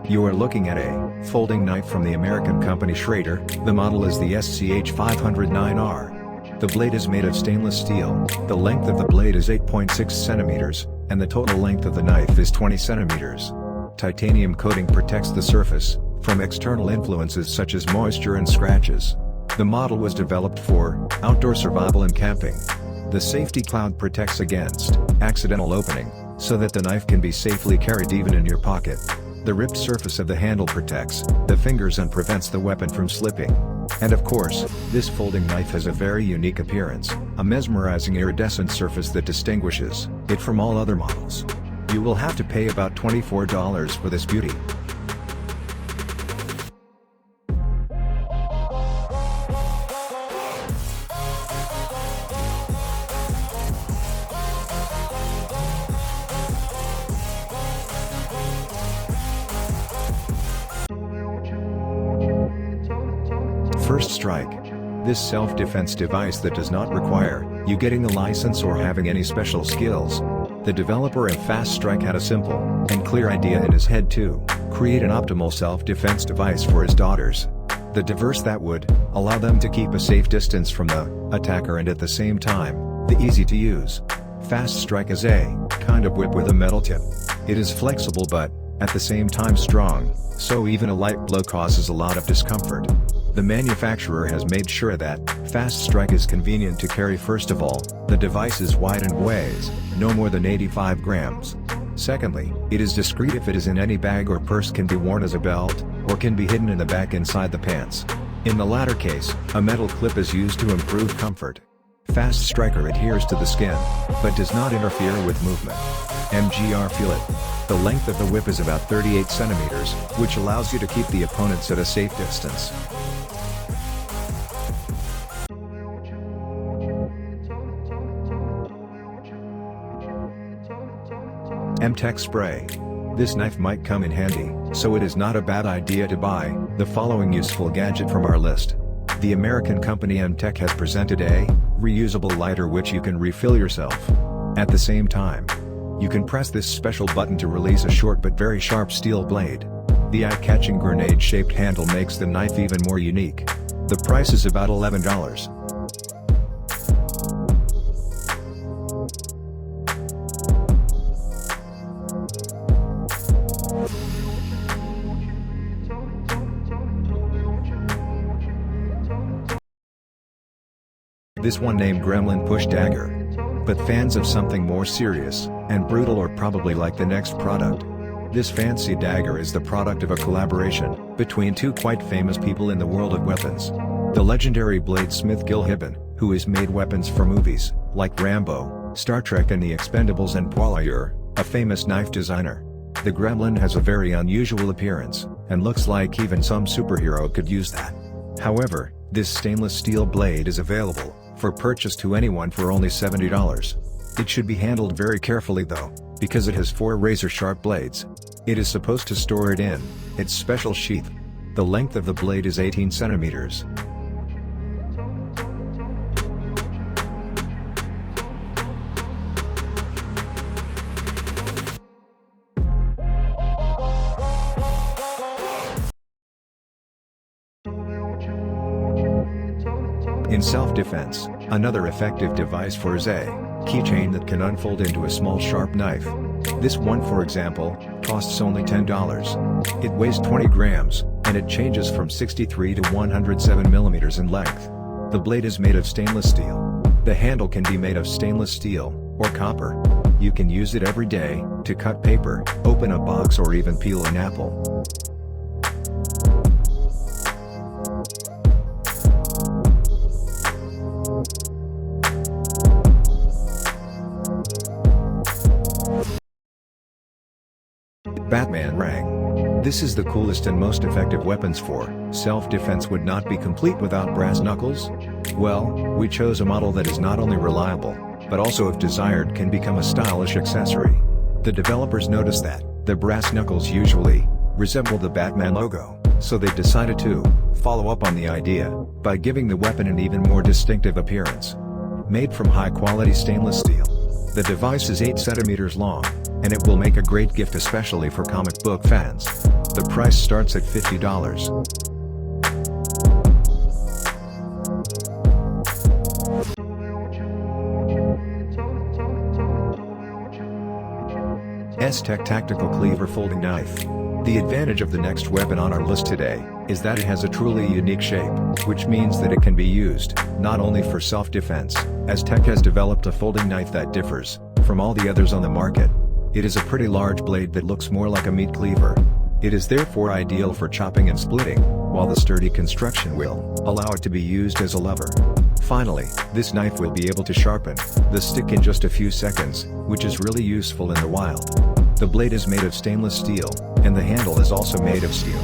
You are looking at a folding knife from the American company Schrade. The model is the SCH509R. The blade is made of stainless steel, the length of the blade is 8.6 centimeters, and the total length of the knife is 20 centimeters. Titanium coating protects the surface from external influences such as moisture and scratches. The model was developed for outdoor survival and camping. The safety cloud protects against accidental opening, so that the knife can be safely carried even in your pocket. The ripped surface of the handle protects the fingers and prevents the weapon from slipping. And of course, this folding knife has a very unique appearance, a mesmerizing iridescent surface that distinguishes it from all other models. You will have to pay about $24 for this beauty. First Strike. This self-defense device that does not require you getting a license or having any special skills. The developer of Fast Strike had a simple and clear idea in his head to create an optimal self-defense device for his daughters. The device that would allow them to keep a safe distance from the attacker and at the same time, the easy to use. Fast Strike is a kind of whip with a metal tip. It is flexible but, at the same time strong, so even a light blow causes a lot of discomfort. The manufacturer has made sure that Fast Strike is convenient to carry. First of all, the device is wide and weighs no more than 85 grams. Secondly, it is discreet. If it is in any bag or purse, can be worn as a belt, or can be hidden in the back inside the pants. In the latter case, a metal clip is used to improve comfort. Fast Striker adheres to the skin, but does not interfere with movement. MGR Feel It. The length of the whip is about 38 centimeters, which allows you to keep the opponents at a safe distance. MTech Spray. This knife might come in handy, so it is not a bad idea to buy the following useful gadget from our list. The American company MTech has presented a reusable lighter which you can refill yourself. At the same time, you can press this special button to release a short but very sharp steel blade. The eye-catching grenade-shaped handle makes the knife even more unique. The price is about $11. This one named Gremlin Push Dagger. But fans of something more serious and brutal are probably like the next product. This fancy dagger is the product of a collaboration between two quite famous people in the world of weapons. The legendary bladesmith Gil Hibben, who has made weapons for movies like Rambo, Star Trek and The Expendables, and Poirier, a famous knife designer. The Gremlin has a very unusual appearance, and looks like even some superhero could use that. However, this stainless steel blade is available for purchase to anyone for only $70. It should be handled very carefully though, because it has 4 razor-sharp blades. It is supposed to store it in its special sheath. The length of the blade is 18 centimeters. In self-defense, another effective device for is a keychain that can unfold into a small sharp knife. This one, for example, costs only $10. It weighs 20 grams, and it changes from 63 to 107 millimeters in length. The blade is made of stainless steel. The handle can be made of stainless steel or copper. You can use it every day to cut paper, open a box, or even peel an apple. Batman Rang. This is the coolest and most effective weapons for self-defense. Would not be complete without brass knuckles? Well, we chose a model that is not only reliable, but also if desired can become a stylish accessory. The developers noticed that the brass knuckles usually resemble the Batman logo, so they decided to follow up on the idea by giving the weapon an even more distinctive appearance. Made from high-quality stainless steel, the device is 8 centimeters long, and it will make a great gift especially for comic book fans. The price starts at $50. S-TEC Tactical Cleaver Folding Knife. The advantage of the next weapon on our list today is that it has a truly unique shape, which means that it can be used not only for self-defense. S-TEC has developed a folding knife that differs from all the others on the market. It is a pretty large blade that looks more like a meat cleaver. It is therefore ideal for chopping and splitting, while the sturdy construction will allow it to be used as a lever. Finally, this knife will be able to sharpen the stick in just a few seconds, which is really useful in the wild. The blade is made of stainless steel, and the handle is also made of steel.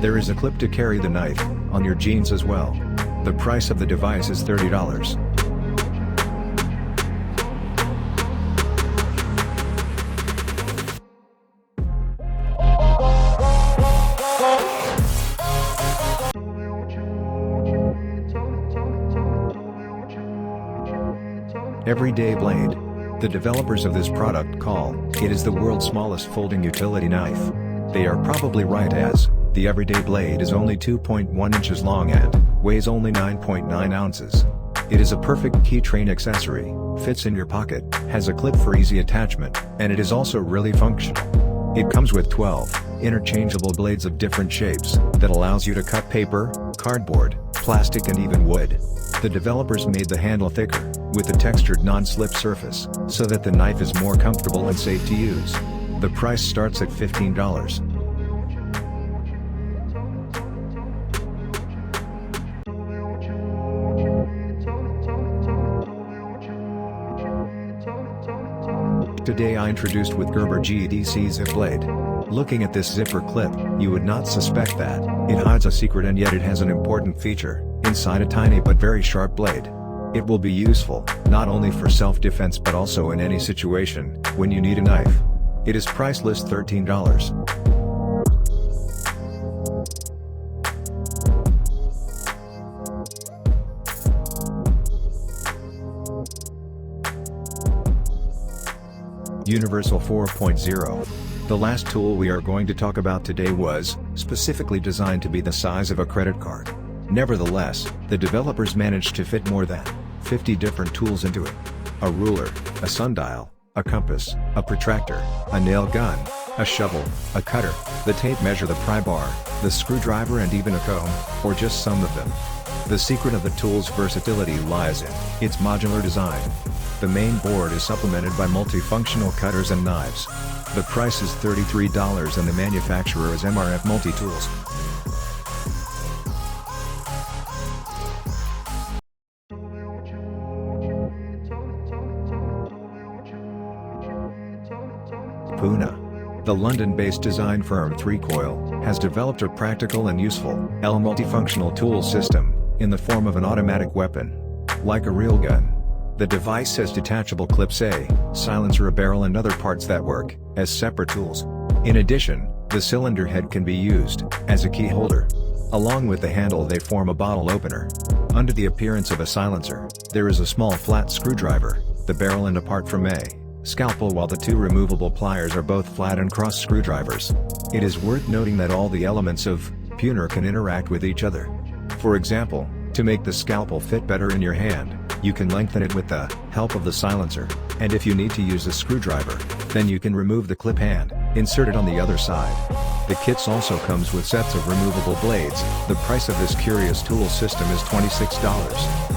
There is a clip to carry the knife on your jeans as well. The price of the device is $30. Everyday Blade. The developers of this product call it is the world's smallest folding utility knife. They are probably right, as the Everyday Blade is only 2.1 inches long and weighs only 9.9 ounces. It is a perfect keychain accessory, fits in your pocket, has a clip for easy attachment, and it is also really functional. It comes with 12 interchangeable blades of different shapes that allows you to cut paper, cardboard, plastic and even wood. The developers made the handle thicker, with a textured non-slip surface, so that the knife is more comfortable and safe to use. The price starts at $15. Today I introduced with Gerber GDC Zip Blade. Looking at this zipper clip, you would not suspect that it hides a secret, and yet it has an important feature inside a tiny but very sharp blade. It will be useful not only for self-defense but also in any situation when you need a knife. It is price list $13. Universal 4.0. The last tool we are going to talk about today was specifically designed to be the size of a credit card. Nevertheless, the developers managed to fit more than 50 different tools into it. A ruler, a sundial, a compass, a protractor, a nail gun, a shovel, a cutter, the tape measure, the pry bar, the screwdriver and even a comb, or just some of them. The secret of the tool's versatility lies in its modular design. The main board is supplemented by multifunctional cutters and knives. The price is $33 and the manufacturer is MRF Multi-Tools. Puna. The London-based design firm 3Coil has developed a practical and useful multifunctional tool system in the form of an automatic weapon. Like a real gun. The device has detachable clips, a silencer, a barrel and other parts that work as separate tools. In addition, the cylinder head can be used as a key holder. Along with the handle they form a bottle opener. Under the appearance of a silencer, there is a small flat screwdriver, the barrel and apart from a scalpel, while the two removable pliers are both flat and cross screwdrivers. It is worth noting that all the elements of Puna can interact with each other. For example, to make the scalpel fit better in your hand, you can lengthen it with the help of the silencer, and if you need to use a screwdriver, then you can remove the clip and insert it on the other side. The kits also comes with sets of removable blades. The price of this curious tool system is $26.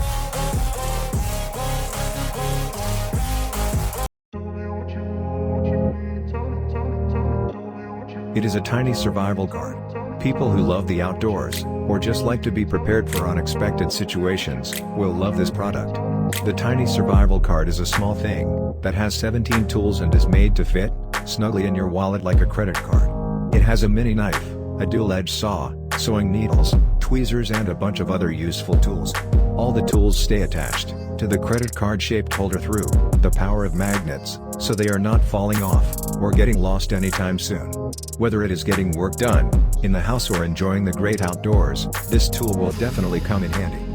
It is a tiny survival guard. People who love the outdoors, or just like to be prepared for unexpected situations, will love this product. The tiny survival card is a small thing that has 17 tools and is made to fit snugly in your wallet like a credit card. It has a mini knife, a dual-edged saw, sewing needles, tweezers and a bunch of other useful tools. All the tools stay attached to the credit card-shaped holder through the power of magnets, so they are not falling off or getting lost anytime soon. Whether it is getting work done in the house or enjoying the great outdoors, this tool will definitely come in handy.